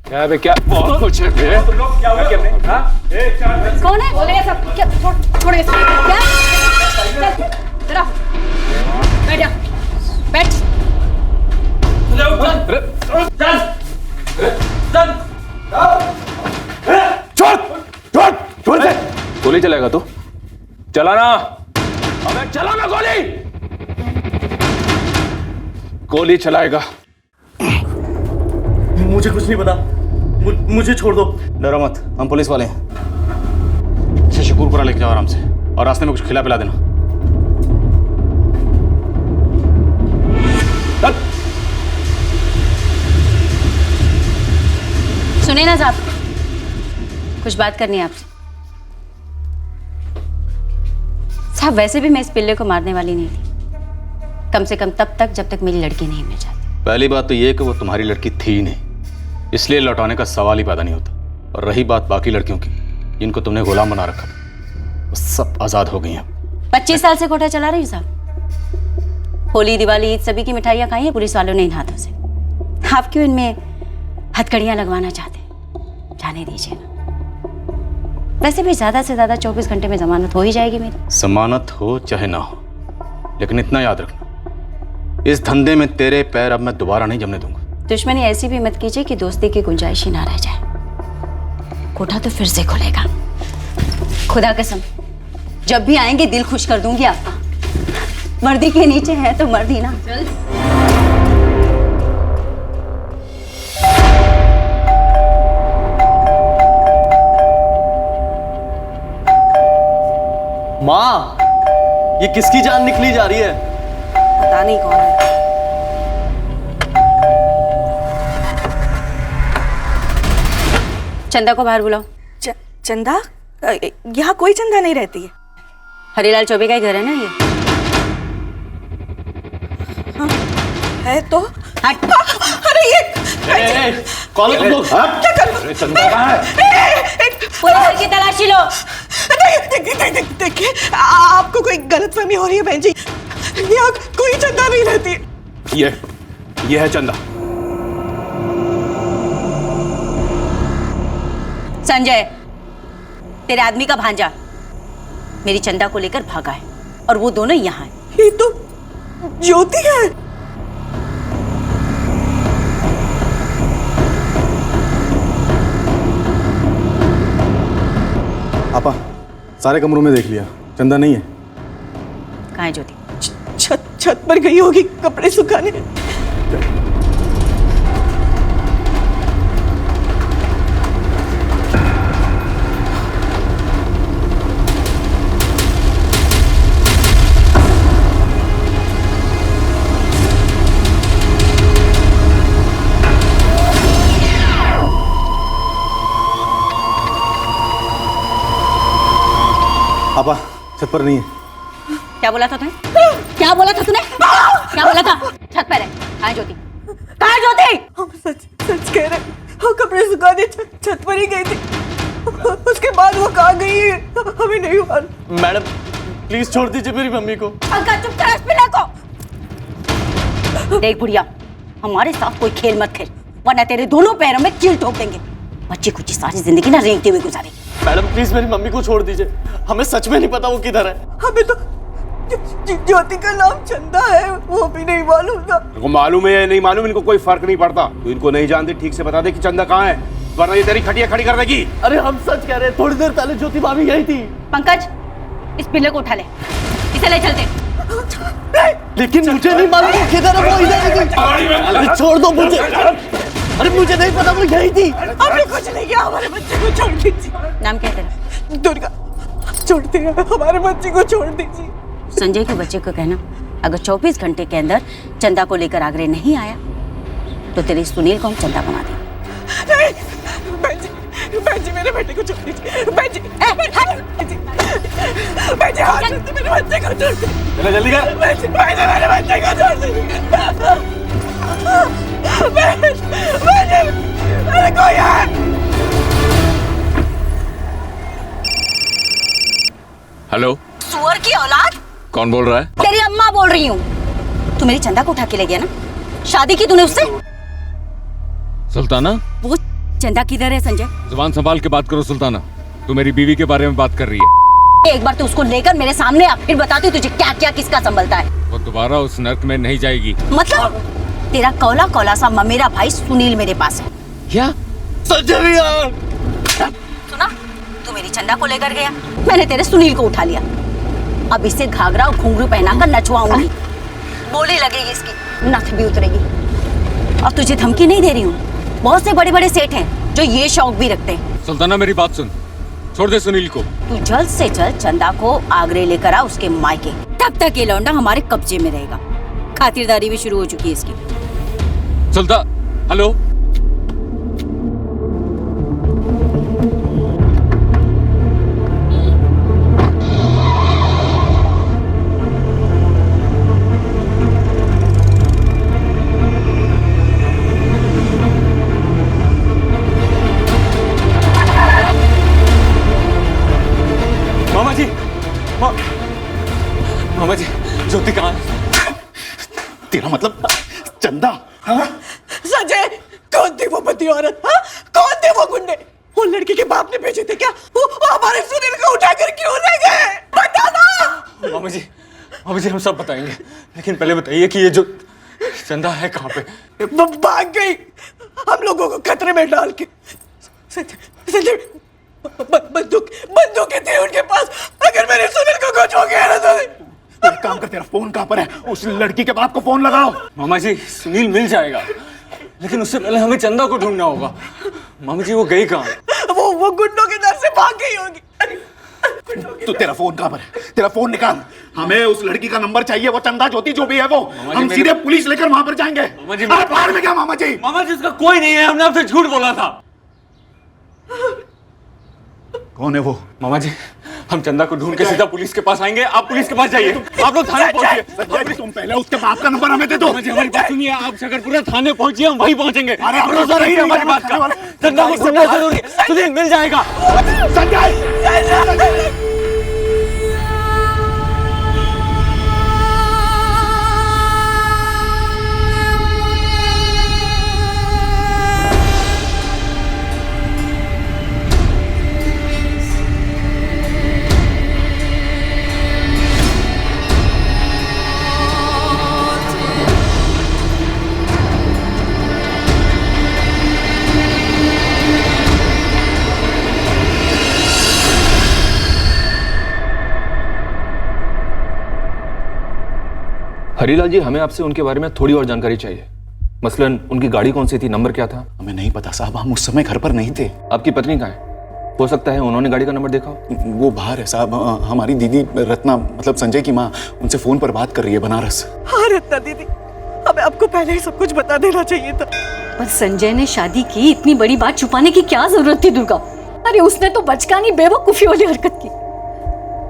क्या बे, क्या बहुत कुछ है बे। तुम लोग क्या हुआ करने? हाँ? कौन है? बोले सब क्या? छोड़े इसको। क्या? चल, जरा बैठ जा, बैठ। छोड़ छोड़ छोड़ से। गोली चलाएगा तू? चलाना। अबे चलाना गोली। गोली चलाएगा। मुझे कुछ नहीं पता, मुझे छोड़ दो। डरो मत, हम पुलिस वाले हैं। इसे शकूरपुरा लेके जाओ आराम से, और रास्ते में कुछ खिला पिला देना। सुने ना साहब, कुछ बात करनी है आपसे। साहब वैसे भी मैं इस पिल्ले को मारने वाली नहीं थी, कम से कम तब तक जब तक मेरी लड़की नहीं मिल जाती। पहली बात तो ये कि वो तुम्हारी लड़की थी ही नहीं, इसलिए लौटाने का सवाल ही पैदा नहीं होता। और रही बात बाकी लड़कियों की, जिनको तुमने गुलाम बना रखा था, वो सब आजाद हो गई हैं। 25 साल से कोठा चला रही हूँ साहब। होली, दिवाली, ईद सभी की मिठाइयाँ खाई हैं पुलिस वालों ने इन हाथों से। आप क्यों इनमें हथकड़ियाँ लगवाना चाहते हैं? जाने दीजिए ना। वैसे भी ज्यादा से ज्यादा 24 घंटे में जमानत हो ही जाएगी मेरी। जमानत हो चाहे ना हो, लेकिन इतना याद रखना, इस धंधे में तेरे पैर अब मैं दोबारा नहीं जमने दूंगा। दुश्मनी ऐसी भी मत कीजिए कि दोस्ती की गुंजाइश ही ना रह जाए। कोठा तो फिर से खुलेगा, खुदा कसम। जब भी आएंगे दिल खुश कर दूंगी आपका। वर्दी के नीचे है तो मर्द ही ना। माँ, ये किसकी जान निकली जा रही है? पता नहीं कौन है। चंदा को बाहर बुलाओ। चंदा? यहाँ कोई चंदा नहीं रहती है। हरीलाल चौबे का ही घर है ना ये? हाँ, है तो। हट। अरे ये कौन है तुम लोग? क्या कर? अरे चंदा कहाँ है? पुलिस की तलाशी लो। देखिए, आपको कोई गलतफहमी हो रही है बहन जी। यहाँ कोई चंदा नहीं रहती है। ये है चंदा। संजय, तेरे आदमी का भांजा मेरी चंदा को लेकर भागा है, और वो दोनों यहाँ हैं। ये तो ज्योति है। आपा, सारे कमरों में देख लिया, चंदा नहीं है। कहाँ है ज्योति? छत पर गई होगी कपड़े सुखाने। आपा, छत पर नहीं है। क्या बोला था तूने? क्या बोला था तूने? क्या बोला था? छत पर है। कहाँ है ज्योति? कहाँ है ज्योति? हम सच कह रहे। हम कपड़े सुखाने छत पर ही गई थी। उसके बाद वो कहाँ गई है हमें नहीं मालूम। मैडम, प्लीज छोड़ दीजिए मेरी मम्मी को। अंकल चुप कर, इस पिल्ले को। देख बुढ़िया, हमारे साथ कोई खेल मत खेल, वरना तेरे दोनों पैरों में कील ठोक देंगे। बच्ची कुछ सारी जिंदगी ना रेंगते हुए गुजारेगी। मैडम प्लीज मेरी मम्मी को छोड़ दीजिए, हमें सच में नहीं पता वो किधर है। हमें तो ज्योति का नाम चंदा है, वो भी नहीं मालूम था। इनको मालूम है या नहीं मालूम, इनको कोई फर्क नहीं पड़ता। तो इनको नहीं जानते, ठीक से बता दे कि चंदा कहाँ है, वरना ये तेरी खटिया खड़ी कर देगी। अरे हम सच कह रहे हैं, थोड़ी देर पहले ज्योति भाभी यही थी। पंकज, इस पिल्ले को उठा ले, इसे ले चलते। लेकिन मुझे नहीं मालूम वो किधर है, वो इधर है। अरे छोड़ दो मुझे। अरे मुझे नहीं पता वो यही थी। हमने कुछ नहीं किया, हमारे बच्चे को छोड़ दीजिए। नाम क्या है तेरा? दुर्गा। छोड़ते हैं, हमारे बच्चे को छोड़ दीजिए। संजय के बच्चे को कहना, अगर 24 घंटे के अंदर चंदा को लेकर आगरे नहीं आया तो तेरे सुनील को हम चंदा बना देंगे। नहीं, बहन जी मेरे बेटे को छोड़ दीजिए। बहन जी, हाथ जोड़ते मेरे बच्चे को छोड़ दीजिए। चलो जल्दी कर। बहन जी, मेरे बच्चे को छोड़ दीजिए। अरे कोई है? हेलो, सुअर की औलाद। कौन बोल रहा है? तेरी अम्मा बोल रही हूँ। तू मेरी चंदा को उठा के ले गया ना, शादी की तूने उससे? सुल्ताना, वो चंदा किधर है संजय? जुबान संभाल के बात करो सुल्ताना, तू मेरी बीवी के बारे में बात कर रही है। एक बार तू उसको लेकर मेरे सामने आ, फिर बताती तुझे क्या क्या किसका संभलता है। वो दोबारा उस नर्क में नहीं जाएगी। मतलब तेरा कौला कौला सा मेरा भाई सुनील मेरे पास है क्या? संजय भैया, सुना, तू मेरी चंदा को लेकर गया, मैंने तेरे सुनील को उठा लिया। अब इसे घाघरा और घुंघरू पहनाकर नचवाऊंगी, बोली लगेगी इसकी, नथ भी उतरेगी। और तुझे धमकी नहीं दे रही हूँ, बहुत से बड़े बड़े सेठ हैं जो ये शौक भी रखते हैं। सुल्ताना मेरी बात सुन, छोड़ दे सुनील को। तू जल्द से जल्द चंदा को आगरे लेकर आ उसके मायके, तब तक ये लौंडा हमारे कब्जे में रहेगा। खातिरदारी भी शुरू हो चुकी है इसकी। सुल्तान, हेलो। मामा जी, ज्योति कहाँ है? तेरा मतलब चंदा? हाँ? संजय, कौन थी वो बंदी औरत? हाँ? कौन थे वो गुंडे? वो लड़की के बाप ने भेजे थे क्या? वो हमारे सुनील को उठाकर क्यों ले गए? बता ना। मामा जी हम सब बताएंगे, लेकिन पहले बताइए कि ये जो चंदा है कहाँ पे? वो भाग गई हम लोगों को खतरे में डाल के। संजय, बंदूकें थी उनके पास, अगर मेरे सुनील को कुछ हो गया ना तो। एक काम कर, तेरा फोन कहाँ पर है? उस लड़की के बाप को फोन लगाओ। मामा जी, सुनील मिल जाएगा, लेकिन उससे पहले हमें चंदा को ढूंढना होगा। मामा जी, वो गई कहाँ? वो गुंडों के डर से भाग गई होगी। तो तेरा फोन कहाँ पर है? तेरा फोन निकाल, हमें उस लड़की का नंबर चाहिए। वो चंदा ज्योति जो भी है वो, हम सीधे पुलिस लेकर वहां पर जाएंगे। अरे बाहर में क्या मामा जी? मामा जी, उसका कोई नहीं है, हमने आपसे झूठ बोला था। कौन है वो? मामा जी, हम चंदा को ढूंढ के सीधा पुलिस के पास आएंगे, आप पुलिस के पास जाइए। आप लोग थाने पहुंचिए। तुम पहले उसके बाप का नंबर हमें दे दो। मामा जी, हमारी बात सुनिए, आप शकरपुरा थाने पहुंचिए, हम वहीं पहुंचेंगे। अरे भरोसा रखिए हमारी बात का। चंदा को ढूंढना जरूरी है, सुनील मिल जाएगा। संजय, हरीलाल जी, हमें आपसे उनके बारे में थोड़ी और जानकारी चाहिए। मसलन उनकी गाड़ी कौन सी थी, नंबर क्या था? हमें नहीं पता साहब, हम उस समय घर पर नहीं थे। आपकी पत्नी कहाँ है? हो सकता है उन्होंने गाड़ी का नंबर देखा हो। वो बाहर है साहब। हमारी दीदी रत्ना, मतलब संजय की माँ, उनसे फोन पर बात कर रही है बनारस। हाँ रत्ना दीदी, हमें आपको पहले ही सब कुछ बता देना चाहिए था। पर संजय ने शादी की, इतनी बड़ी बात छुपाने की क्या जरूरत थी दुर्गा? अरे उसने तो बचकानी बेवकूफी वाली हरकत की।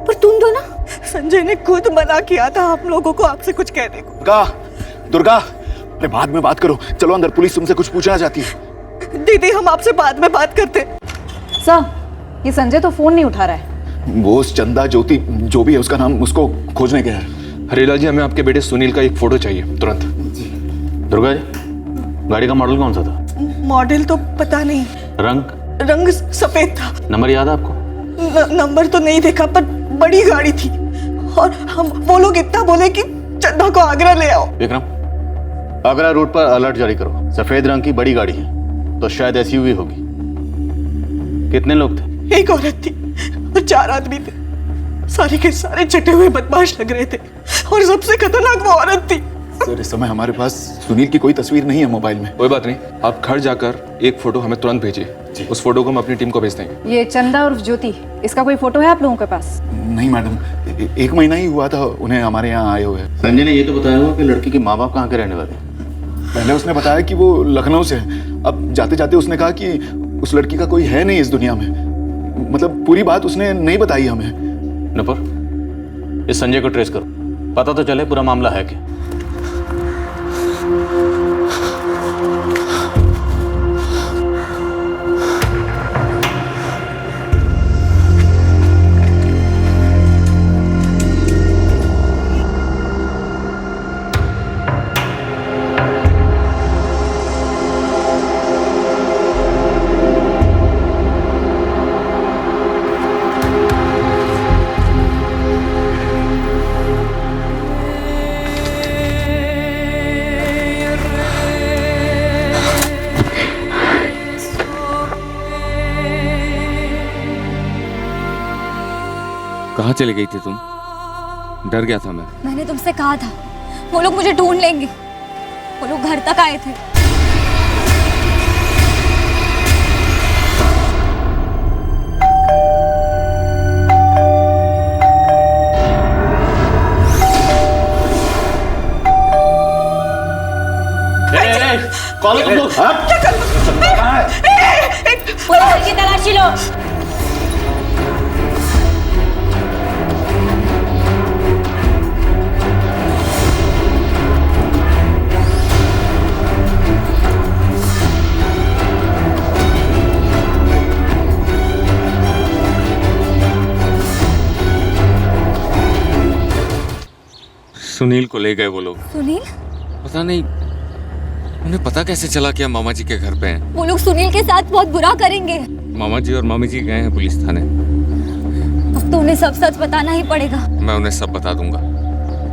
पर तुम दो ना, संजय ने खुद मना किया था हम लोगों को आपसे कुछ कहने को। दुर्गा, अरे बाद में बात करो, चलो अंदर, पुलिस तुमसे कुछ पूछना चाहती है। दीदी, हम आपसे बाद में बात करते। सर, ये संजय तो फोन नहीं उठा रहा है। वो चंदा ज्योति जो भी है उसका नाम, उसको खोजने गया है। हरीलाल जी, हमें आपके बेटे सुनील का एक फोटो चाहिए तुरंत। दुर्गा जी, गाड़ी का मॉडल कौन सा था? मॉडल तो पता नहीं, रंग सफेद था। नंबर याद है आपको? नंबर तो नहीं देखा, पर बड़ी गाड़ी थी। और हम वो लोग इतना बोले कि चंदा को आगरा ले आओ। विक्रम, आगरा रूट पर अलर्ट जारी करो। सफेद रंग की बड़ी गाड़ी है, तो शायद एसयूवी होगी। कितने लोग थे? एक औरत थी और 4 आदमी थे। सारे के सारे चटे हुए बदमाश लग रहे थे, और सबसे खतरनाक वो औरत थी। सर, इस समय हमारे पास सुनील की कोई तस्वीर नहीं है मोबाइल में। कोई बात नहीं, आप घर जाकर एक फोटो हमें तुरंत भेजिए। उस फोटो को हम अपनी टीम को भेज देंगे। ये चंदा और ज्योति, इसका कोई फोटो है आप लोगों के पास? नहीं मैडम, 1 महीना ही हुआ था उन्हें हमारे यहाँ आए हुए। संजय ने ये तो बताया हुआ कि लड़की के माँ बाप कहाँ के रहने वाले हैं। पहले उसने बताया कि वो लखनऊ से है। अब जाते जाते उसने कहा कि उस लड़की का कोई है नहीं इस दुनिया में। मतलब पूरी बात उसने नहीं बताई हमें। नपर, इस संजय को ट्रेस करो, पता तो चले पूरा मामला है क्या। कहाँ चली गई थी तुम? डर गया था मैं। मैंने तुमसे कहा था वो लोग मुझे ढूंढ लेंगे। वो लोग घर तक आए थे। कौन तुम लोग? पुलिस की तलाशी लो। सुनील को ले गए वो लोग। सुनील? पता नहीं उन्हें पता कैसे चला कि हम मामा जी के घर पे हैं। वो लोग सुनील के साथ बहुत बुरा करेंगे। मामा जी और मामी जी गए हैं पुलिस थाने। अब तो उन्हें सब सच बताना ही पड़ेगा। मैं उन्हें सब बता दूंगा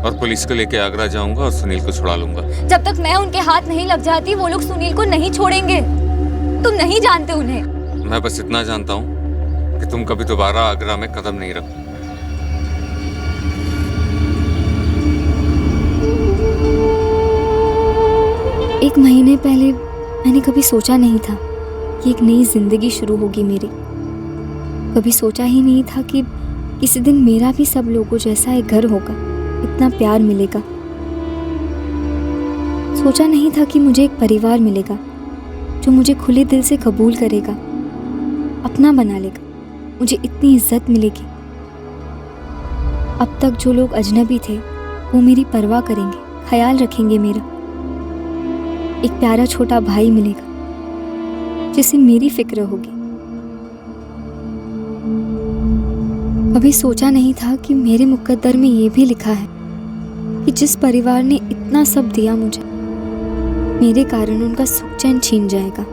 और पुलिस को लेके आगरा जाऊंगा और सुनील को छुड़ा लूंगा। जब तक मैं उनके हाथ नहीं लग जाती वो लोग सुनील को नहीं छोड़ेंगे। तुम नहीं जानते उन्हें। मैं बस इतना जानता हूँ कि तुम कभी दोबारा आगरा में कदम नहीं रखो। एक महीने पहले मैंने कभी सोचा नहीं था कि एक नई जिंदगी शुरू होगी मेरी। कभी सोचा ही नहीं था कि किसी दिन मेरा भी सब लोगों जैसा एक घर होगा, इतना प्यार मिलेगा। सोचा नहीं था कि मुझे एक परिवार मिलेगा जो मुझे खुले दिल से कबूल करेगा, अपना बना लेगा, मुझे इतनी इज्जत मिलेगी। अब तक जो लोग अजनबी थे वो मेरी परवाह करेंगे, ख्याल रखेंगे मेरा। एक प्यारा छोटा भाई मिलेगा जिसे मेरी फिक्र होगी। कभी सोचा नहीं था कि मेरे मुकद्दर में ये भी लिखा है कि जिस परिवार ने इतना सब दिया मुझे, मेरे कारण उनका सुख चैन छीन जाएगा।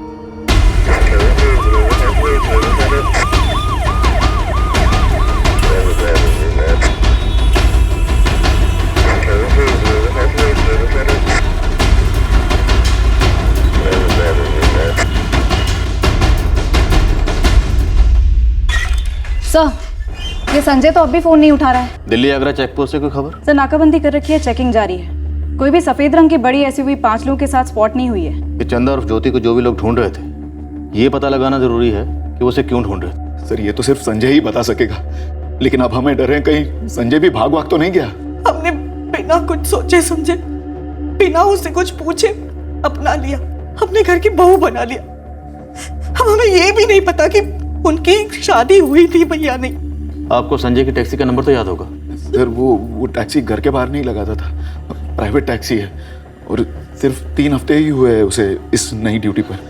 सर, ये संजय तो अब भी फोन नहीं उठा रहा है। दिल्ली आगरा चेक पोस्ट से कोई खबर? सर, नाकाबंदी कर रखी है, चेकिंग जारी है। कोई भी सफेद रंग की बड़ी एसयूवी 5 लोगों के साथ स्पॉट नहीं हुई है। कि चंदा और ज्योति को जो भी लोग ढूंढ रहे थे, ये पता लगाना जरूरी है कि वो उसे क्यों ढूंढ रहे थे। सर, ये तो सिर्फ संजय ही बता सकेगा, लेकिन अब हमें डर है कहीं संजय भी भाग तो नहीं गया। हमने बिना कुछ सोचे समझे, बिना उससे कुछ पूछे अपना लिया, अपने घर की बहू बना लिया। हमें ये भी नहीं पता कि उनकी शादी हुई थी भैया नहीं। आपको संजय की टैक्सी का नंबर तो याद होगा? सर, वो टैक्सी घर के बाहर नहीं लगाता था, प्राइवेट टैक्सी है और सिर्फ 3 हफ्ते ही हुए हैं उसे इस नई ड्यूटी पर।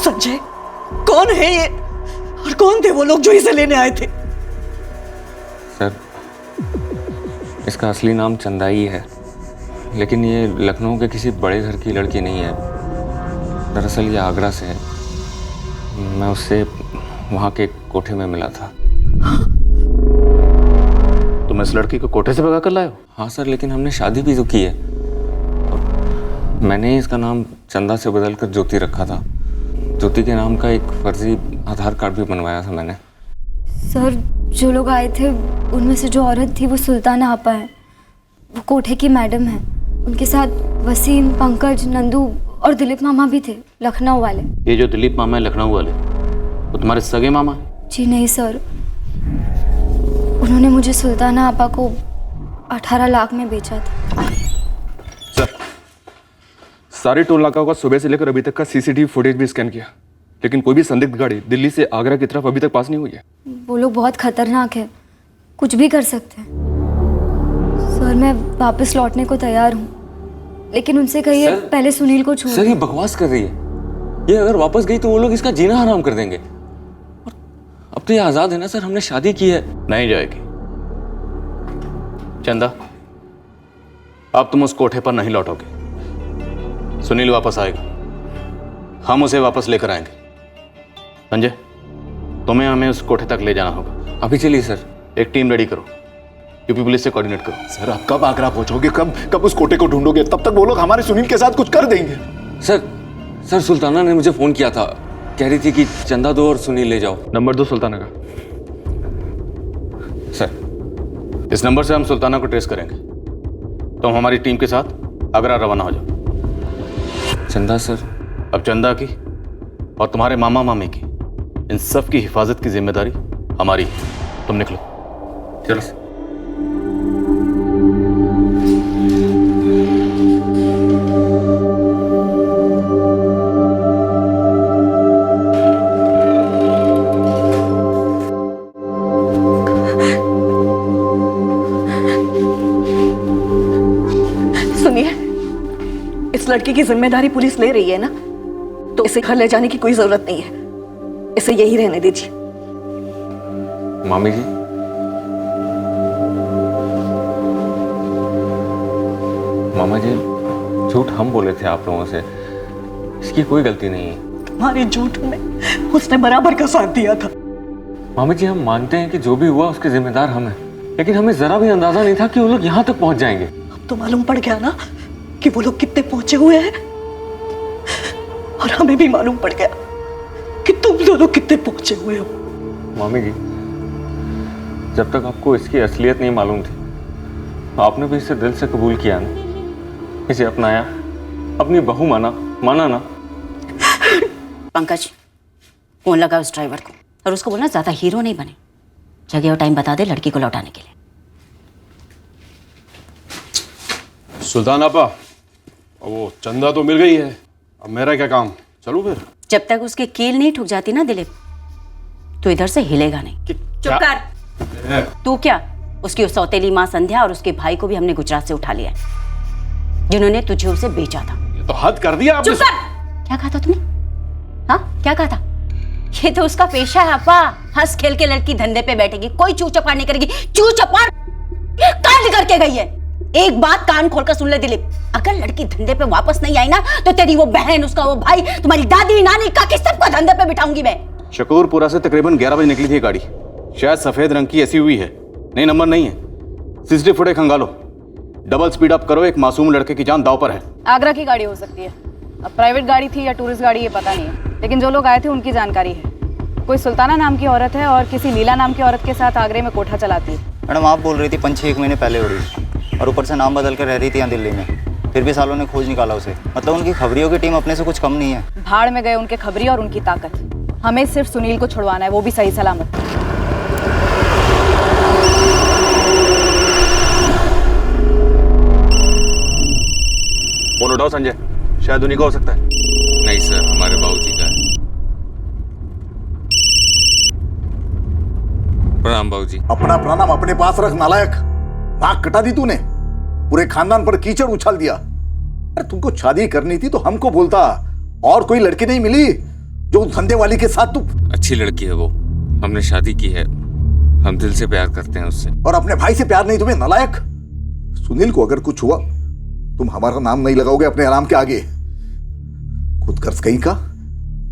संजय कौन है ये और कौन थे वो लोग जो इसे लेने आए थे? सर, इसका असली नाम चंदा ही है, लेकिन ये लखनऊ के किसी बड़े घर की लड़की नहीं है। दरअसल ये आगरा से है। मैं उससे वहाँ के कोठे में मिला था। तुम इस लड़की को कोठे से भगा कर लाए हो? हाँ सर, लेकिन हमने शादी भी तो की है। और मैंने इसका नाम चंदा से बदलकर ज्योति रखा था। ज्योति के नाम का एक फर्जी आधार कार्ड भी बनवाया था मैंने। सर, जो लोग आए थे उनमें से जो औरत थी वो सुल्ताना आपा है। वो कोठे की मैडम है। उनके साथ वसीम, पंकज, नंदू और दिलीप मामा भी थे, लखनऊ वाले। ये जो दिलीप मामा है लखनऊ वाले, वो तुम्हारे सगे मामा है? जी नहीं सर, उन्होंने मुझे सुल्ताना आपा को 18 लाख में बेचा था। सर, सारे टोल नाकाओं का सुबह से लेकर अभी तक का सीसीटीवी फुटेज भी स्कैन किया, लेकिन कोई भी संदिग्ध गाड़ी दिल्ली से आगरा की तरफ अभी तक पास नहीं हुई है। वो लोग बहुत खतरनाक है, कुछ भी कर सकते हैं। सर, मैं वापस लौटने को तैयार हूँ, लेकिन उनसे कहिए पहले सुनील को छोड़। सर, ये बकवास कर रही है। ये अगर वापस गई तो वो लोग इसका जीना हराम कर देंगे। और अब तो ये आजाद है ना सर, हमने शादी की है। नहीं जाएगी। चंदा, अब तुम उस कोठे पर नहीं लौटोगे। सुनील वापस आएगा, हम उसे वापस लेकर आएंगे। संजय, तुम्हें हमें उस कोठे तक ले जाना होगा। अभी चलिए सर। एक टीम रेडी करो, यूपी पुलिस से कोऑर्डिनेट करो। सर आप कब आगरा पहुंचोगे? कब उस कोटे को ढूंढोगे? तब तक वो लोग हमारे सुनील के साथ कुछ कर देंगे। सर सुल्ताना ने मुझे फोन किया था, कह रही थी कि चंदा दो और सुनील ले जाओ। नंबर 2 सुल्ताना का। सर इस नंबर से हम सुल्ताना को ट्रेस करेंगे। तुम हमारी टीम के साथ आगरा रवाना हो जाओ। चंदा सर? अब चंदा की और तुम्हारे मामा मामी की, इन सब की हिफाजत की जिम्मेदारी हमारी है। तुम निकलो। चलो। सुनिए, इस लड़की की जिम्मेदारी पुलिस ले रही है ना, तो इसे घर ले जाने की कोई जरूरत नहीं है। इसे यही रहने दीजिए। मामी जी, मामा जी, झूठ हम बोले थे आप लोगों से, इसकी कोई गलती नहीं है। तुम्हारे झूठ में उसने बराबर का साथ दिया था। मामी जी, हम मानते हैं कि जो भी हुआ उसके जिम्मेदार हम हैं, लेकिन हमें जरा भी अंदाजा नहीं था कि वो लोग यहाँ तक पहुंच जाएंगे। अब तो मालूम पड़ गया ना कि वो लोग कितने पहुंचे हुए हैं, और हमें भी मालूम पड़ गया कि तुम दोनों कितने पहुंचे हुए हो। मामी जी, जब तक आपको इसकी असलियत नहीं मालूम थी, आपने भी इसे दिल से कबूल किया ना, इसे अपनाया, अपनी बहू माना ना। पंकज, फोन लगा उस ड्राइवर को और उसको बोलना ज्यादा हीरो नहीं बने, जगह और टाइम बता दे लड़की को लौटाने के लिए। सुल्तान आपा, वो चंदा तो मिल गई है, अब मेरा क्या काम? चलूं फिर? जब तक उसकी कील नहीं ठुक जाती ना दिलीप, तो इधर से हिलेगा नहीं। चुप कर। तू क्या, उसकी उस सौतेली माँ संध्या और उसके भाई को भी हमने गुजरात से उठा लिया है, जिन्होंने तुझे उसे बेचा था। ये तो हद कर दिया आपने। चुप कर। क्या कहा था तुमने? हाँ, क्या कहा था? ये तो उसका पेशा है अपा, हंस खेल के लड़की धंधे पे बैठेगी, कोई चू चपाड़ नहीं करेगी। चू चपाड़ कांड करके गई है। एक बात कान खोलकर सुन ले दिलीप, अगर लड़की धंधे पे वापस नहीं आई ना, तो तेरी वो बहन, उसका वो भाई, तुम्हारी दादी, नानी, काकी, सबको धंधे पे बिठाऊंगी मैं। शकूरपुरा से तकरीबन 11 बजे निकली थी गाड़ी, शायद सफेद रंग की एसयूवी है, नहीं नंबर नहीं है। सीसीटीवी फुटेज खंगालो, डबल स्पीड अप करो, एक मासूम लड़के की जान दांव पर है। आगरा की गाड़ी हो सकती है, अब प्राइवेट गाड़ी थी या टूरिस्ट गाड़ी ये पता नहीं है, लेकिन जो लोग आए थे उनकी जानकारी है। कोई सुल्ताना नाम की औरत है और किसी लीला नाम की औरत के साथ आगरे में कोठा चलाती है। मैडम आप बोल रही थी 5-6 महीने पहले हो रही थी, और ऊपर से नाम बदल कर रह रही थी यहाँ दिल्ली में, फिर भी सालों ने खोज निकाला उसे। मतलब उनकी खबरियों की टीम अपने से कुछ कम नहीं है। भाड़ में गए उनके खबरी और उनकी ताकत। हमें सिर्फ सुनील को छुड़वाना है, वो भी सही सलामत। फोन उठाओ संजय, शायद उन्हीं का हो सकता है। नहीं सर, हमारे बाबूजी का है। प्रणाम बाबूजी। अपना प्रणाम अपने पास रख नालायक। नाक कटा दी तूने, पूरे खानदान पर कीचड़ उछाल दिया। अरे तुमको शादी करनी थी तो हमको बोलता, और कोई लड़की नहीं मिली जो उस धंधे वाली के साथ। तू अच्छी लड़की है वो, हमने शादी की है, हम दिल से प्यार करते हैं उससे। और अपने भाई से प्यार नहीं तुम्हें नालायक? सुनील को अगर कुछ हुआ, तुम हमारा नाम नहीं लगाओगे अपने आराम के आगे। खुद कर्ज कहीं का,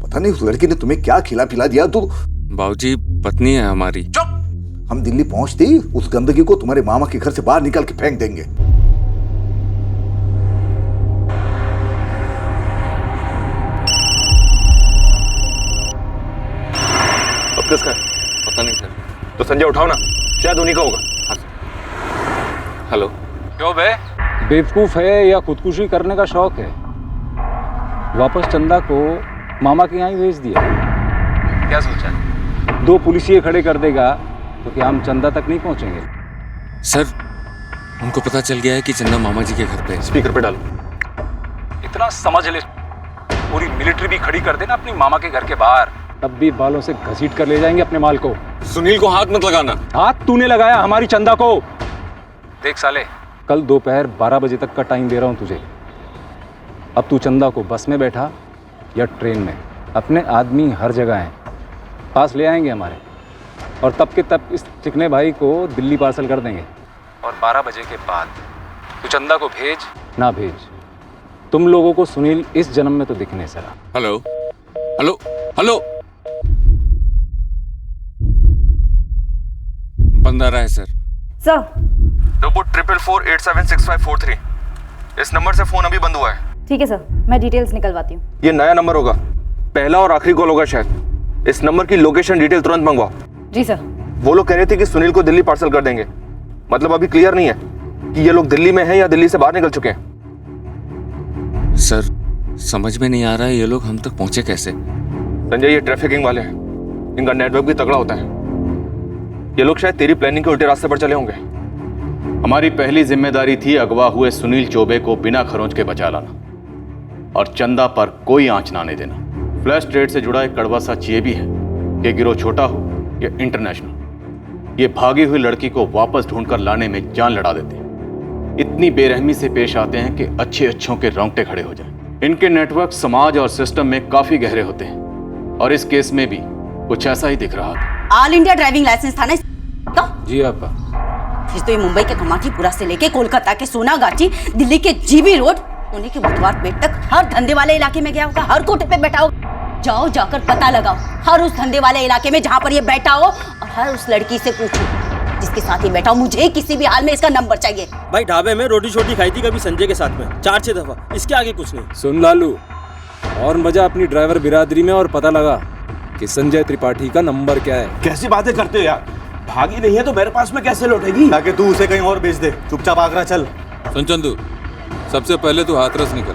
पता नहीं उस लड़की ने तुम्हें क्या खिला पिला दिया। तू बाबूजी, पत्नी है हमारी। चुप! हम दिल्ली पहुंचते ही उस गंदगी को तुम्हारे मामा के घर से बाहर निकाल के फेंक देंगे। अब किसका है? पता नहीं सर। तो संजय उठाओ ना, शायद उन्हीं का होगा। हेलो। क्यों बे, बेवकूफ है या खुदकुशी करने का शौक है? वापस चंदा को मामा के यहाँ ही भेज दिया। क्या सोचा? 2 पुलिसिये खड़े कर देगा तो क्या हम चंदा तक नहीं पहुंचेंगे? सर, उनको पता चल गया है कि चंदा मामा जी के घर पे है। स्पीकर पे डालो। इतना समझ ले, पूरी मिलिट्री भी खड़ी कर देना अपनी मामा के घर के बाहर, तब भी बालों से घसीट कर ले जाएंगे अपने माल को। सुनील को हाथ मत लगाना। हाथ तूने लगाया हमारी चंदा को। देख साले, कल दोपहर 12 बजे तक का टाइम दे रहा हूं तुझे। अब तू चंदा को बस में बैठा या ट्रेन में, अपने आदमी हर जगह हैं, पास ले आएंगे हमारे, और तब के तब इस चिकने भाई को दिल्ली पार्सल कर देंगे। और 12 बजे के बाद तू चंदा को भेज ना भेज, तुम लोगों को सुनील इस जन्म में तो दिखने सरा। Hello hello hello. बंद आ रहा है सर। Sir report 444876543। इस नंबर से फोन अभी बंद हुआ है। ठीक है सर, मैं डिटेल्स निकलवाती हूँ। ये नया नंबर होगा, पहला और आखिरी कॉल होगा शायद। इस नंबर की लोकेशन डिटेल तुरंत मंगवाओ। जी सर। वो लोग कह रहे थे कि सुनील को दिल्ली पार्सल कर देंगे। मतलब अभी क्लियर नहीं है कि ये लोग दिल्ली में हैं या दिल्ली से बाहर निकल चुके हैं। सर समझ में नहीं आ रहा है ये लोग हम तक पहुंचे कैसे। संजय, ये ट्रैफिकिंग वाले हैं, इनका नेटवर्क भी तगड़ा होता है। ये लोग शायद तेरी प्लानिंग के उल्टे रास्ते पर चले होंगे। हमारी पहली जिम्मेदारी थी अगवा हुए सुनील चौबे को बिना खरोंच के बचा लाना और चंदा पर कोई आंच ना आने देना। फ्लैश ट्रेड से जुड़ा एक कड़वा सच ये भी है कि गिरोह छोटा हो या इंटरनेशनल, ये भागी हुई लड़की को वापस ढूंढकर लाने में जान लड़ा देते हैं। इतनी बेरहमी से पेश आते हैं कि अच्छे अच्छों के रोंगटे खड़े हो जाएं। इनके नेटवर्क समाज और सिस्टम में काफी गहरे होते हैं और इस केस में भी कुछ ऐसा ही दिख रहा था। ऑल इंडिया ड्राइविंग लाइसेंस था ना तो? जी आपा। फिर तो ये मुंबई के कमाटीपुरा से लेके कोलकाता के सोनागाची, दिल्ली के जीबी रोड, पुणे के बुधवार पेट तक हर धंधे वाले इलाके में गया होगा, हर कोटे पे बैठा होगा। जाओ जाकर पता लगाओ हर उस धंधे वाले इलाके में जहां पर ये बैठा हो और हर उस लड़की से पूछो जिसके साथ ये बैठा हो। मुझे किसी भी हाल में इसका नंबर चाहिए। भाई ढाबे में रोटी छोटी खाई थी कभी संजय के साथ में 4-6 दफा, इसके आगे कुछ नहीं। सुन लालू, और मजा अपनी ड्राइवर बिरादरी में और पता लगा कि संजय त्रिपाठी का नंबर क्या है। कैसी बातें करते हो यार, भागी नहीं है तो मेरे पास में कैसे लौटेगी? ताकि तू उसे कहीं और भेज दे, चुपचाप आगरा चल। सुन चंदू, सबसे पहले तू हाथरस निकल,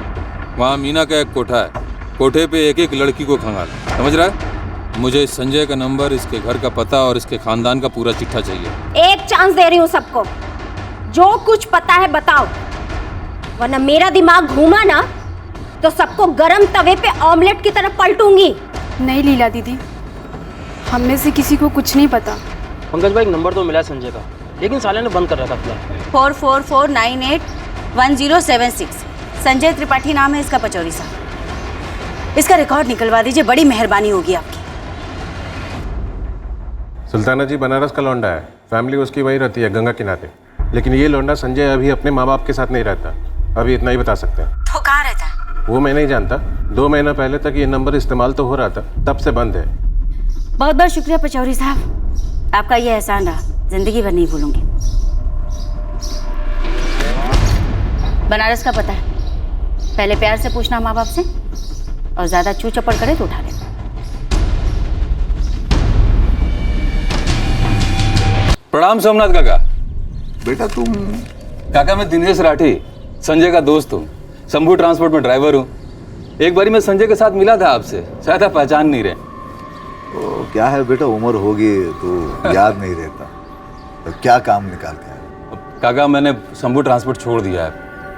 वहाँ मीना का एक कोठा है, कोठे पे एक एक लड़की को खंगाल, समझ रहा है? मुझे संजय का नंबर, इसके घर का पता और इसके खानदान का पूरा चिट्ठा चाहिए। एक चांस दे रही हूँ सबको, जो कुछ पता है बताओ, वरना मेरा दिमाग घूमा ना तो सबको गरम तवे पे ऑमलेट की तरफ पलटूंगी। नहीं लीला दीदी, हम में से किसी को कुछ नहीं पता। पंकज भाई, नंबर तो मिला संजय का, लेकिन साले ने बंद कर रखा था। 4449811076 संजय त्रिपाठी नाम है इसका, पचौरी साहब। इसका रिकॉर्ड निकलवा दीजिए, बड़ी मेहरबानी होगी आपकी। सुल्ताना जी बनारस का लौंडा है, फैमिली उसकी वही रहती है गंगा किनारे। लेकिन ये लौंडा संजय अभी अपने माँ बाप के साथ नहीं रहता, अभी इतना ही बता सकते हैं। तो कहाँ रहता है? वो मैं नहीं जानता, 2 महीना पहले तक ये नंबर इस्तेमाल तो हो रहा था, तब से बंद है। बहुत बहुत शुक्रिया पचौरी साहब, आपका ये एहसान रहा, जिंदगी भर नहीं भूलूंगी। बनारस का पता है, पहले प्यार से पूछना माँ बाप से, और ज्यादा चू चपड़ करे तो उठा लेना। प्रणाम सोमनाथ काका। बेटा तुम? काका मैं दिनेश राठी, संजय का दोस्त हूँ, शंभू ट्रांसपोर्ट में ड्राइवर हूँ। एक बारी मैं संजय के साथ मिला था आपसे, शायद आप पहचान नहीं रहे। तो क्या है बेटा, उम्र होगी तो याद नहीं रहता। तो क्या काम निकाल के आए? काका मैंने शंभू ट्रांसपोर्ट छोड़ दिया है,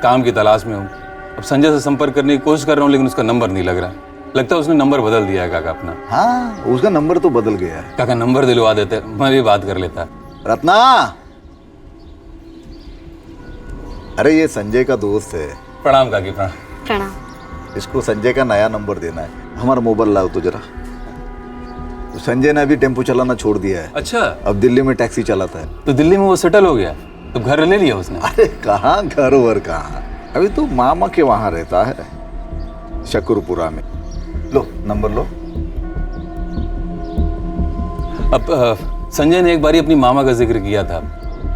काम की तलाश में हूँ। अब संजय से संपर्क करने की कोशिश कर रहा हूँ, लेकिन उसका नंबर नहीं लग रहा। लगता है उसने नंबर बदल दिया है काका अपना। हाँ, उसका नंबर तो बदल गया है। काका नंबर दिलवा देते, मैं भी बात कर लेता। रत्ना, अरे ये संजय का दोस्त है। प्रणाम काकी। प्रणाम। इसको संजय का नया नंबर देना है। हमारा मोबाइल लाओ तो जरा। संजय ने अभी टेम्पो चलाना छोड़ दिया है। अच्छा, अब दिल्ली में टैक्सी चलाता है। तो दिल्ली में वो सेटल हो गया, तो घर ले लिया उसने? अरे कहाँ घर वर कहाँ, अभी तो मामा के वहां रहता है, शकरपुरा में। लो नंबर लो। अब संजय ने एक बारी अपनी मामा का जिक्र किया था,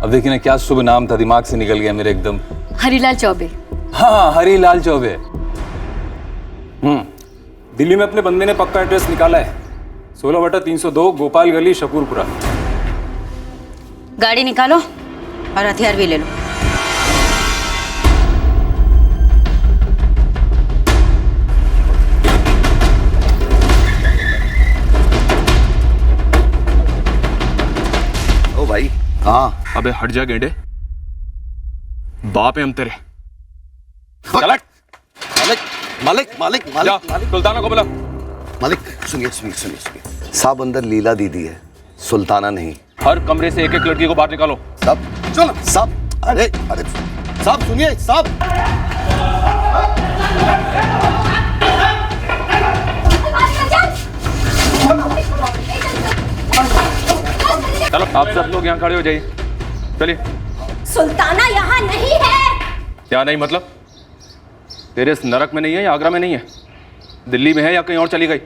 अब देखिए ना क्या शुभ नाम था, दिमाग से निकल गया मेरे एकदम। हरीलाल चौबे। हाँ, हरीलाल चौबे। दिल्ली में अपने बंदे ने पक्का एड्रेस निकाला है, 16/302 गोपाल गली, शकरपुरा। गाड़ी निकालो और हथियार भी ले लो। ओ भाई। हाँ। अबे हट जा गेंडे, बाप है हम तेरे। चल मालिक मालिक मालिक सुल्ताना को बुला। मालिक सुनिए सुनिए सुनिए सुनिए, साहब अंदर लीला दीदी है, सुल्ताना नहीं। हर कमरे से एक एक लड़की को बाहर निकालो। साहब चलो साहब। अरे अरे साहब सुनिए साहब। चलो आप सब लोग यहाँ खड़े हो जाइए, चलिए। सुल्ताना यहाँ नहीं है। क्या नहीं मतलब? तेरे इस नरक में नहीं है या आगरा में नहीं है? दिल्ली में है या कहीं और चली गई?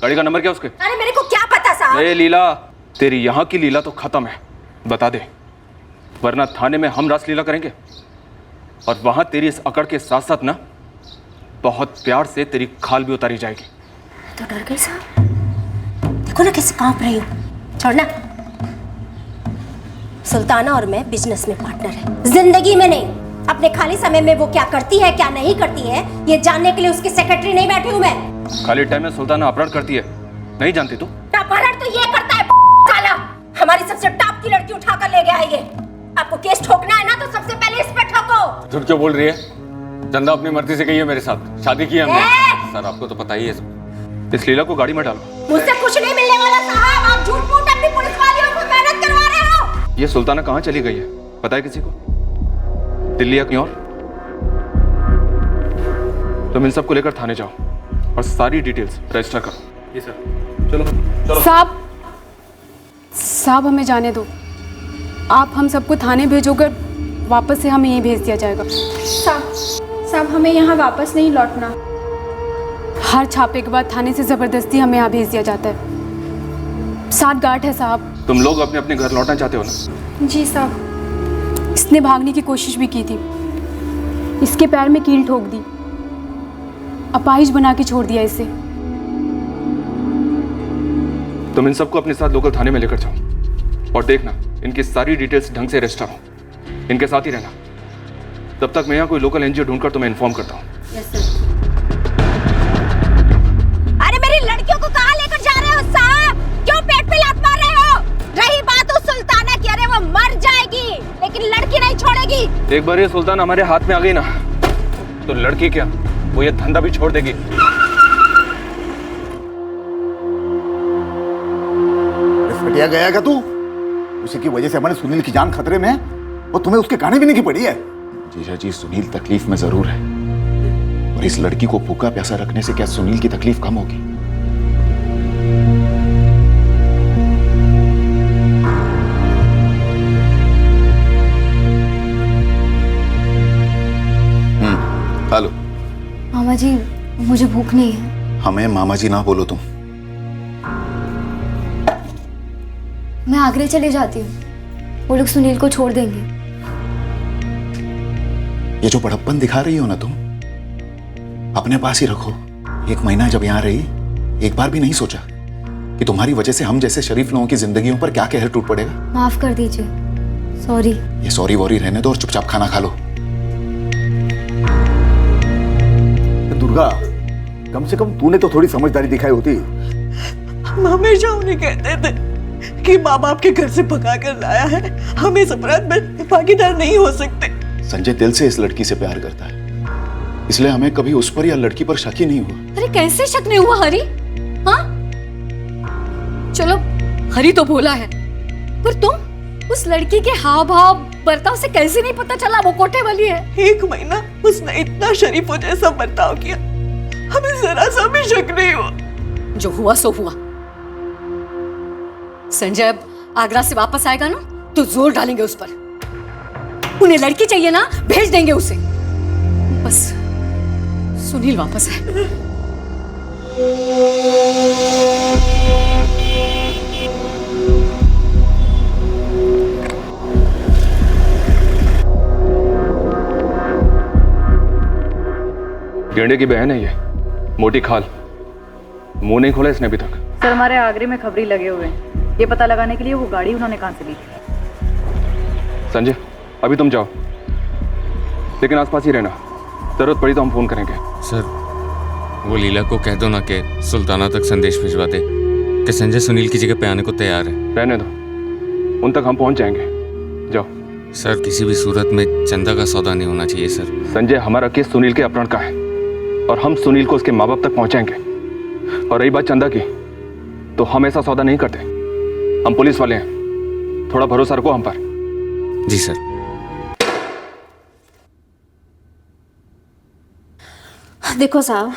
गाड़ी का नंबर क्या उसके? अरे मेरे को क्या पता साहब। ए लीला, तेरी यहाँ की लीला तो खत्म है, बता दे, वरना थाने में हम रासलीला करेंगे और वहां तेरी इस अकड़ के साथ साथ ना बहुत प्यार से तेरी खाल भी उतारी जाएगी। तो डर गई साहब, देखो ना कैसे कांप रही हो। छोड़ना, सुल्ताना और मैं बिजनेस में पार्टनर है, जिंदगी में नहीं। अपने खाली समय में वो क्या करती है क्या नहीं करती है ये जानने के लिए उसकी सेक्रेटरी नहीं बैठी हूँ मैं। खाली टाइम में सुल्ताना अपहरण करती है, नहीं जानती तू? अपहरण तो ये करता है साला, हमारी सबसे टॉप की लड़की उठाकर ले गया है ये। आपको केस ठोकना है ना तो सबसे पहले इस पे ठोको। झूठ क्यों बोल रही है? चंदा अपनी मर्जी से गई है मेरे साथ, शादी की है हमने। सर आपको तो पता ही है सब। इस लीला को गाड़ी में डालो। मुझसे कुछ नहीं मिलने वाला साहब, आप झूठ मूठ अपनी पुलिस वालियों को मेहनत करवा रहे हो। ये सुल्ताना कहाँ चली गई है पता है किसी को? दिल्ली या कहीं और? तुम इन सबको लेकर थाने जाओ और सारी डिटेल्स रजिस्टर करो। ये सर, चलो चलो। साहब हमें जाने दो, आप हम सबको थाने भेजोगे, वापस से हमें यहीं भेज दिया जाएगा। साहब हमें यहाँ वापस नहीं लौटना। हर छापे के बाद थाने से जबरदस्ती हमें यहाँ भेज दिया जाता है। 7 गार्ड है साहब। तुम लोग अपने अपने घर लौटना चाहते हो ना? जी साहब। इसने भागने की कोशिश भी की थी, इसके पैर में कील ठोक दी, अपाहिज बना के छोड़ दिया इसे। तुम इन सबको अपने साथ लोकल थाने में लेकर जाओ और देखना इनकी सारी डिटेल्स ढंग से रजिस्टर हो। इनके साथ ही रहना, तब तक मैं यहाँ कोई लोकल एनजीओ ढूंढकर तुम्हें इन्फॉर्म करता हूँ। अरे मेरी लड़कियों को कहाँ लेकर जा रहे हो साहब? क्यों पेट पे लात मार रहे हो? रही बात उस सुल्ताना की, अरे वो मर जाएगी लेकिन लड़की नहीं छोड़ेगी। एक बार ये सुल्तान हमारे हाथ में आ गई ना तो लड़की क्या, वो ये धंधा भी छोड़ देगी। घटिया गया क्या तू? उसी की वजह से हमारे सुनील की जान खतरे में है और तुम्हें उसके गाने भी नहीं की पड़ी है। जीजा जी, सुनील तकलीफ में जरूर है, और इस लड़की को भूखा प्यासा रखने से क्या सुनील की तकलीफ कम होगी? खा लो। मामा जी मुझे भूख नहीं है। हमें मामा जी ना बोलो तुम। मैं आगरे चले जाती हूँ, वो लोग सुनील को छोड़ देंगे। ये जो बड़प्पन दिखा रही हो ना तुम, अपने पास ही रखो। 1 महीना जब यहाँ रही, एक बार भी नहीं सोचा कि तुम्हारी वजह से हम जैसे शरीफ लोगों की जिंदगियों पर क्या कहर टूट पड़ेगा। माफ कर दीजिए, सॉरी। ये सॉरी वॉरी रहने दो और चुपचाप खाना खा लो। दुर्गा, कम से कम तूने तो थोड़ी समझदारी दिखाई होती। हम हमेशा उन्हें कहते थे कि माँ बाप के घर से भगा कर लाया है, हम इस अपराध में भागीदार नहीं हो सकते। संजय दिल से इस लड़की से प्यार करता है, इसलिए हमें कभी उस पर या लड़की पर शक ही नहीं हुआ। अरे कैसे शक नहीं हुआ हरी? हाँ चलो हरी तो बोला है, पर तुम उस लड़की के हाव भाव बर्ताव से कैसे नहीं पता चला वो कोठे वाली है? 1 महीना उसने इतना शरीफों जैसा बर्ताव किया, हमें जरा सा भी शक नहीं हुआ। जो हुआ सो हुआ। संजय अब आगरा से वापस आएगा ना तो जोर डालेंगे उस पर। उन्हें लड़की चाहिए ना, भेज देंगे उसे, बस सुनील वापस आए। गेंडे की बहन है ये, मोटी खाल। मुंह नहीं खोला इसने अभी तक। सर हमारे आगरे में खबरी लगे हुए हैं, ये पता लगाने के लिए वो गाड़ी उन्होंने कहाँ से ली थी। संजय अभी तुम जाओ, लेकिन आसपास ही रहना, जरूरत पड़ी तो हम फोन करेंगे। सर वो लीला को कह दो ना कि सुल्ताना तक संदेश भिजवा दे कि संजय सुनील की जगह पे आने को तैयार है। रहने दो, उन तक हम पहुंच जाएंगे। जाओ। सर किसी भी सूरत में चंदा का सौदा नहीं होना चाहिए सर। संजय हमारा केस सुनील के अपहरण का है और हम सुनील को उसके माँ बाप तक पहुंचाएंगे। और रही बात चंदा की, तो हम ऐसा सौदा नहीं करते। हम पुलिस वाले हैं, थोड़ा भरोसा रखो हम पर। जी सर। देखो साहब,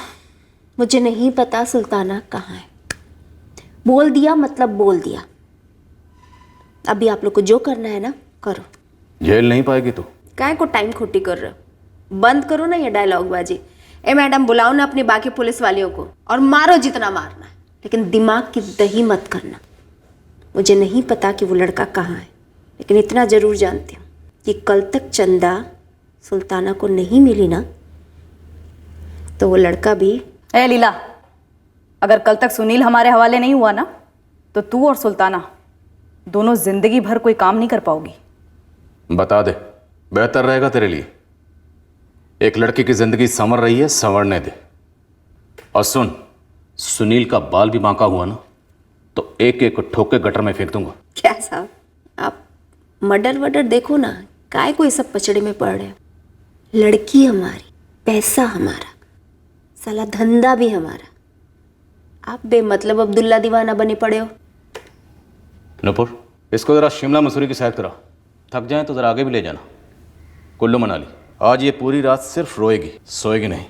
मुझे नहीं पता सुल्ताना कहाँ है। बोल दिया मतलब बोल दिया। अभी आप लोग को जो करना है ना करो। जेल नहीं पाएगी तो? काय को टाइम खोटी कर रहे हो? बंद करो ना ये डायलॉग बाजी। ए मैडम, बुलाओ ना अपनी बाकी पुलिस वालियों को और मारो जितना मारना है, लेकिन दिमाग की दही मत करना। मुझे नहीं पता कि वो लड़का कहाँ है, लेकिन इतना ज़रूर जानती हूँ कि कल तक चंदा सुल्ताना को नहीं मिली ना, तो वो लड़का भी। ए लीला, अगर कल तक सुनील हमारे हवाले नहीं हुआ ना, तो तू और सुल्ताना दोनों जिंदगी भर कोई काम नहीं कर पाओगी। बता दे, बेहतर रहेगा तेरे लिए। एक लड़की की जिंदगी संवर रही है, संवरने दे। और सुन, सुनील का बाल भी बांका हुआ ना, तो एक एक को ठोक के गटर में फेंक दूंगा। क्या साहब, आप मर्डर वर्डर देखो ना, काय को ये सब पचड़े में पड़ रहे हो। लड़की हमारी, पैसा हमारा, साला धंधा भी हमारा। आप बेमतलब अब्दुल्ला दीवाना बने पड़े हो। नूपुर, इसको जरा शिमला मसूरी की सैर करा। थक जाए तो जरा आगे भी ले जाना। कुल्लू मनाली, आज ये पूरी रात सिर्फ रोएगी, सोएगी नहीं।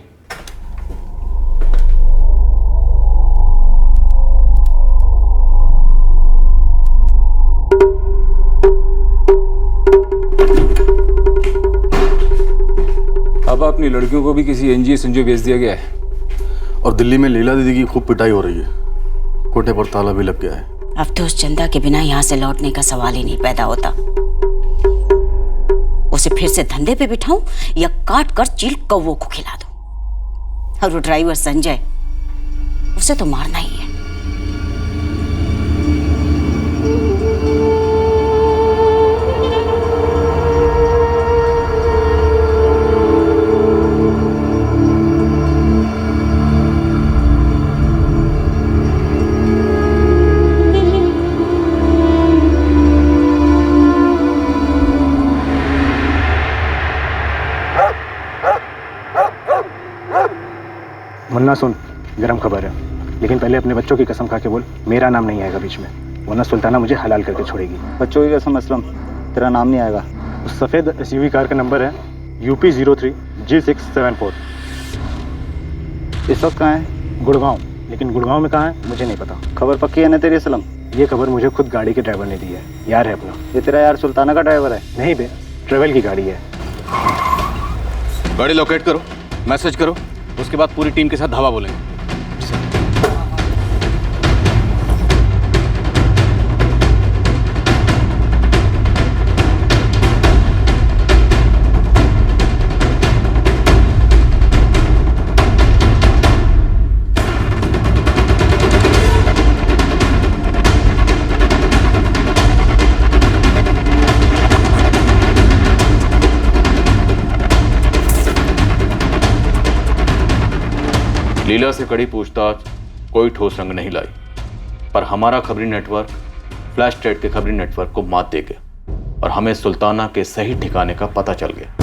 अब अपनी लड़कियों को भी किसी एनजीओ संजो भेज दिया गया है। और दिल्ली में लीला दीदी की खूब पिटाई हो रही है, कोटे पर ताला भी लग गया है। अब तो उस चंदा के बिना यहाँ से लौटने का सवाल ही नहीं पैदा होता। उसे फिर से धंधे पे बिठाऊं या काट कर चील कौवों को खिला दूं। और वो ड्राइवर संजय, उसे तो मारना ही है। मुन्ना सुन, गरम खबर है, लेकिन पहले अपने बच्चों की कसम खा के बोल मेरा नाम नहीं आएगा बीच में, वरना सुल्ताना मुझे हलाल करके छोड़ेगी। बच्चों की कसम असलम, तेरा नाम नहीं आएगा। उस सफ़ेद SUV कार का नंबर है UP 03G674। इस वक्त कहाँ है? गुड़गांव, लेकिन गुड़गांव में कहाँ है मुझे नहीं पता। खबर पक्की है ना तेरी असलम? ये खबर मुझे खुद गाड़ी के ड्राइवर ने दी है, यार है अपना। ये तेरा यार सुल्ताना का ड्राइवर है? नहीं बे, ट्रेवल की गाड़ी है। गाड़ी लोकेट करो, मैसेज करो, उसके बाद पूरी टीम के साथ धावा बोलेंगे। लीला से कड़ी पूछताछ कोई ठोस रंग नहीं लाई, पर हमारा खबरी नेटवर्क फ्लैश ट्रेड के खबरी नेटवर्क को मात दे गया और हमें सुल्ताना के सही ठिकाने का पता चल गया।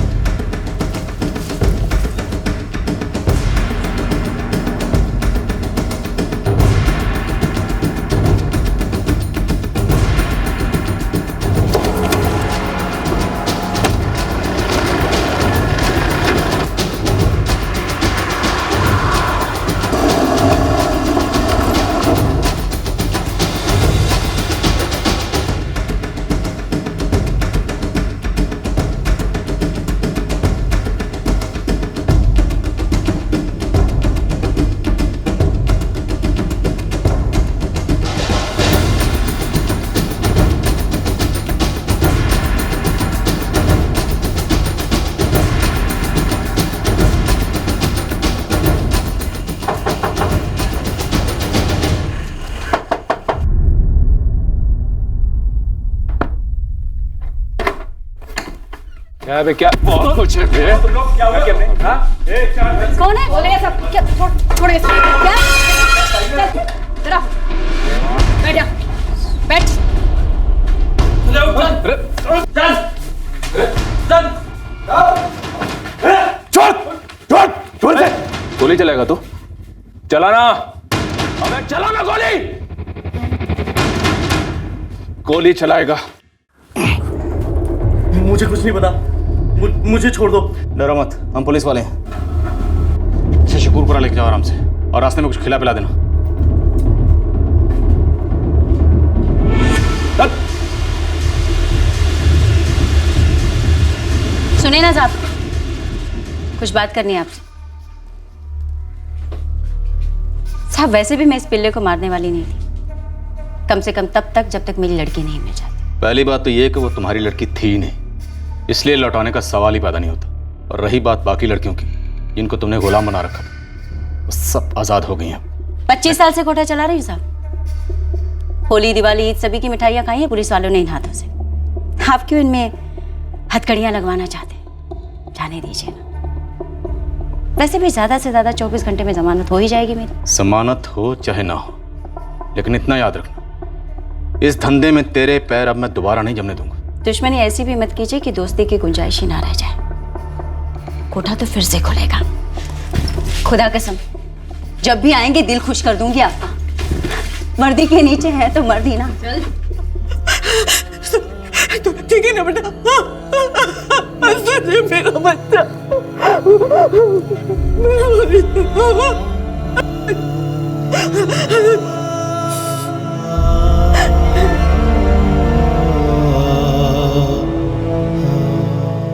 क्या बे, क्या बहुत कुछ है बे। क्या हुआ? कौन है? बोले सब क्या? छोड़े इसको। क्या? चल, जरा बैठ जा, बैठ। छोड़ से। गोली चलाएगा तू? चलाना। अबे चलाना गोली। गोली चलाएगा। मुझे कुछ नहीं पता, मुझे छोड़ दो। डरो मत, हम पुलिस वाले हैं। इसे शकूरपुरा लेके जाओ आराम से, और रास्ते में कुछ खिला पिला देना। सुने ना साहब, कुछ बात करनी है आपसे। साहब, वैसे भी मैं इस पिल्ले को मारने वाली नहीं थी, कम से कम तब तक जब तक मेरी लड़की नहीं मिल जाती। पहली बात तो ये कि वो तुम्हारी लड़की थी ही नहीं, इसलिए लौटाने का सवाल ही पैदा नहीं होता। और रही बात बाकी लड़कियों की जिनको तुमने गुलाम बना रखा था, वो सब आज़ाद हो गई हैं। 25 साल से कोठा चला रही हूँ साहब। होली, दिवाली, ईद सभी की मिठाइयाँ खाई हैं पुलिस वालों ने इन हाथों से। आप क्यों इनमें हथकड़ियाँ लगवाना चाहते हैं? जाने दीजिए ना। वैसे भी ज़्यादा से ज़्यादा 24 घंटे में जमानत हो ही जाएगी मेरी। जमानत हो चाहे ना हो, लेकिन इतना याद रखना, इस धंधे में तेरे पैर अब मैं दोबारा नहीं जमने दूंगा। दुश्मनी ऐसी भी मत कीजिए कि दोस्ती की गुंजाइश ही ना रह जाए। कोठा तो फिर से खुलेगा, खुदा कसम। जब भी आएंगे दिल खुश कर दूंगी आपका। मर्दी के नीचे है तो मर्दी ना। तो ठीक है ना बेटा, मेरा बच्चा,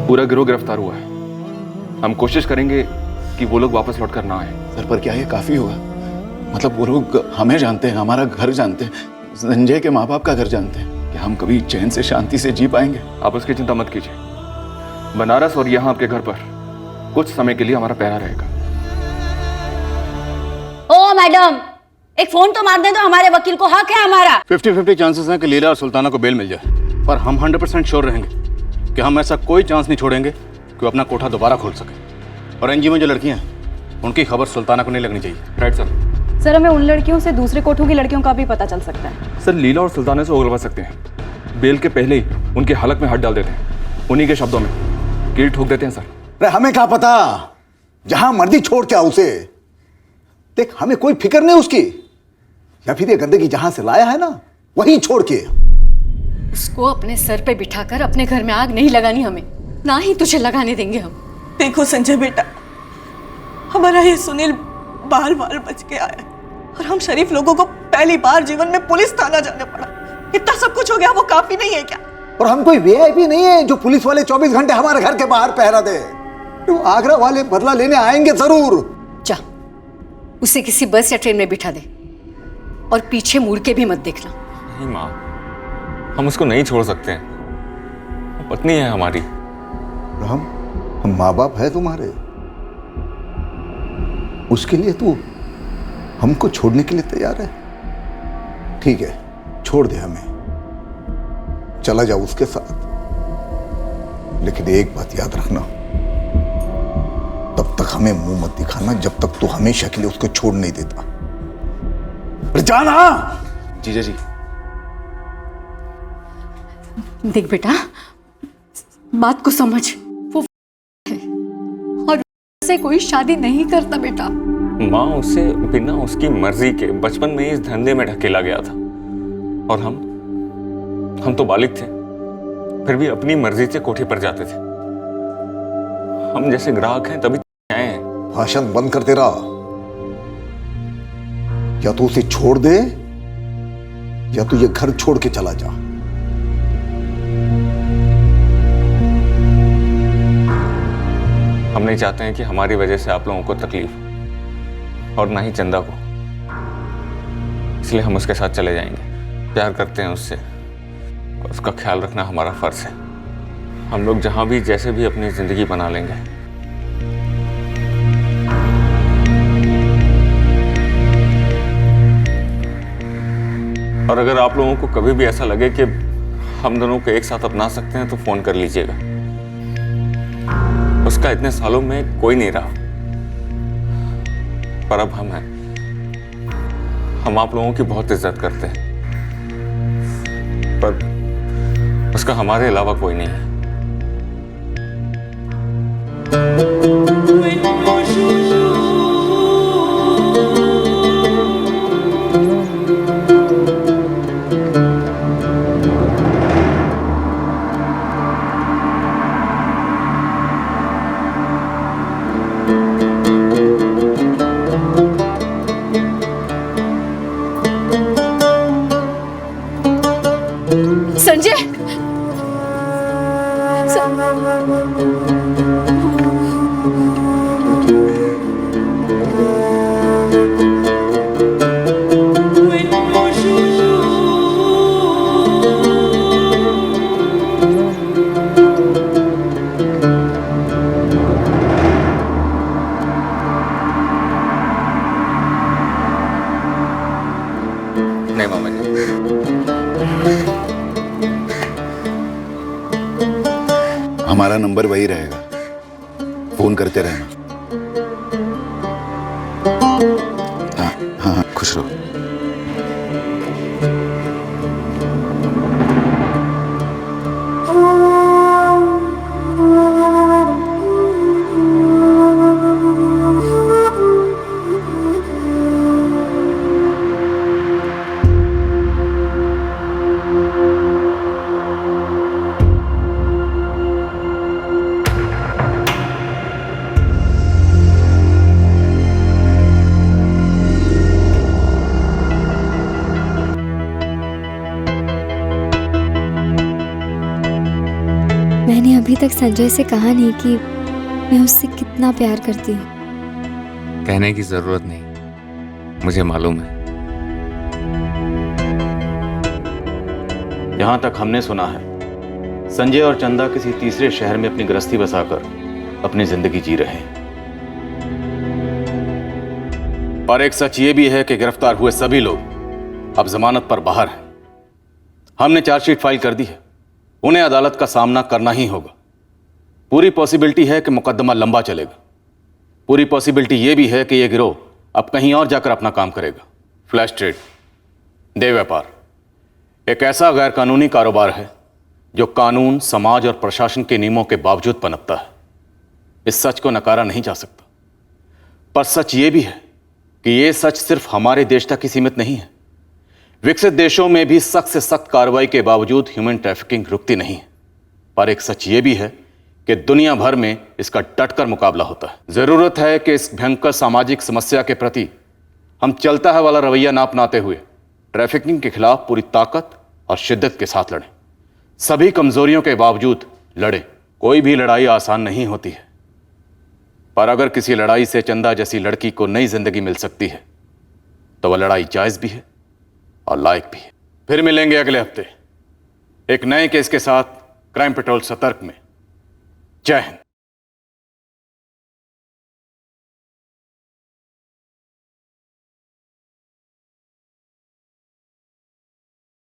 पूरा गिरोह गिरफ्तार हुआ है। हम कोशिश करेंगे कि वो लोग वापस लौट कर ना आए। सर पर क्या ये काफी होगा? मतलब वो लोग हमें जानते हैं, हमारा घर जानते हैं, संजय के माँ बाप का घर जानते हैं। क्या हम कभी चैन से शांति से जी पाएंगे? आप उसकी चिंता मत कीजिए। बनारस और यहाँ आपके घर पर कुछ समय के लिए हमारा पहरा रहेगा। ओ मैडम, एक फोन तो मार दे दो, हमारे वकील को हक है हमारा। 50-50 चांसेस हैं कि लीला और सुल्ताना को बेल मिल जाए, पर हम 100% श्योर रहेंगे कि हम ऐसा कोई चांस नहीं छोड़ेंगे कि वो अपना कोठा दोबारा खोल सके। और एनजीओ में जो लड़कियां हैं उनकी खबर सुल्ताना को नहीं लगनी चाहिए। Right sir. सर, हमें उन लड़कियों से दूसरे कोठों की लड़कियों का भी पता चल सकता है। सर, लीला और सुल्ताना से उगलवा सकते हैं। बेल के पहले ही उनके हलक में हाथ डाल देते हैं, उन्हीं के शब्दों में कील ठोक देते हैं सर। अरे हमें क्या पता, जहां मर्जी छोड़ क्या उसे। देख, हमें कोई फिक्र नहीं उसकी, या फिर ये गंदगी जहां से लाया है ना वहीं छोड़ के। उसको अपने सर पे बिठाकर अपने घर में आग नहीं लगानी हमें, ना ही तुझे लगाने देंगे हम। देखो संजय बेटा, हमारा ये सुनील बाल बाल बच के आया और हम शरीफ लोगों को पहली बार जीवन में पुलिस थाना जाना पड़ा। इतना सब कुछ हो गया, वो काफी नहीं है क्या? और हम कोई वीआईपी नहीं है जो पुलिस वाले 24 घंटे हमारे घर के बाहर पहरा दे। तो आगरा वाले बदला लेने आएंगे जरूर। जा, उसे किसी बस या ट्रेन में बिठा दे और पीछे मुड़ के भी मत देखना। नहीं माँ, हम उसको नहीं छोड़ सकते हैं, वो पत्नी है हमारी। हम माँ बाप है तुम्हारे, उसके लिए तू हमको छोड़ने के लिए तैयार है? ठीक है, छोड़ दे हमें, चला जा उसके साथ। लेकिन एक बात याद रखना, तब तक हमें मुंह मत दिखाना जब तक तू हमेशा के लिए उसको छोड़ नहीं देता। जाना। जीजा जी। देख बेटा, बात को समझ, वो है और से कोई शादी नहीं करता बेटा। माँ, उसे बिना उसकी मर्जी के बचपन में ही इस धंधे में ढकेला गया था, और हम तो बालिग थे, फिर भी अपनी मर्जी से कोठे पर जाते थे। हम जैसे ग्राहक हैं तभी आए हैं। भाषण बंद कर तेरा, या तो उसे छोड़ दे या तो ये घर छोड़ के चला जा। हम नहीं चाहते हैं कि हमारी वजह से आप लोगों को तकलीफ, और ना ही चंदा को, इसलिए हम उसके साथ चले जाएंगे। प्यार करते हैं उससे, और उसका ख्याल रखना हमारा फर्ज है। हम लोग जहां भी जैसे भी अपनी जिंदगी बना लेंगे। और अगर आप लोगों को कभी भी ऐसा लगे कि हम दोनों को एक साथ अपना सकते हैं तो फोन कर लीजिएगा। उसका इतने सालों में कोई नहीं रहा, पर अब हम हैं। हम आप लोगों की बहुत इज्जत करते हैं, पर उसका हमारे अलावा कोई नहीं है। संजय, हमारा नंबर वही रहेगा, फोन करते रहना। हाँ हाँ हाँ, खुश रहो। मैंने अभी तक संजय से कहा नहीं कि मैं उससे कितना प्यार करती हूँ। कहने की जरूरत नहीं, मुझे मालूम है। यहां तक हमने सुना है संजय और चंदा किसी तीसरे शहर में अपनी गृहस्थी बसाकर अपनी जिंदगी जी रहे हैं। पर एक सच ये भी है कि गिरफ्तार हुए सभी लोग अब जमानत पर बाहर हैं। हमने चार्जशीट फाइल कर दी है, उन्हें अदालत का सामना करना ही होगा। पूरी पॉसिबिलिटी है कि मुकदमा लंबा चलेगा। पूरी पॉसिबिलिटी यह भी है कि यह गिरोह अब कहीं और जाकर अपना काम करेगा। फ्लैश ट्रेड, देह व्यापार एक ऐसा गैर कानूनी कारोबार है जो कानून, समाज और प्रशासन के नियमों के बावजूद पनपता है। इस सच को नकारा नहीं जा सकता। पर सच यह भी है कि यह सच सिर्फ हमारे देश तक ही सीमित नहीं है। विकसित देशों में भी सख्त से सख्त कार्रवाई के बावजूद ह्यूमन ट्रैफिकिंग रुकती नहीं है। पर एक सच यह भी है कि दुनिया भर में इसका डटकर मुकाबला होता है। जरूरत है कि इस भयंकर सामाजिक समस्या के प्रति हम चलता है वाला रवैया ना अपनाते हुए ट्रैफिकिंग के खिलाफ पूरी ताकत और शिद्दत के साथ लड़ें। सभी कमजोरियों के बावजूद लड़ें। कोई भी लड़ाई आसान नहीं होती है, पर अगर किसी लड़ाई से चंदा जैसी लड़की को नई जिंदगी मिल सकती है तो वह लड़ाई जायज भी है और लायक भी है। फिर मिलेंगे अगले हफ्ते एक नए केस के साथ क्राइम पेट्रोल सतर्क में। जय हिंद।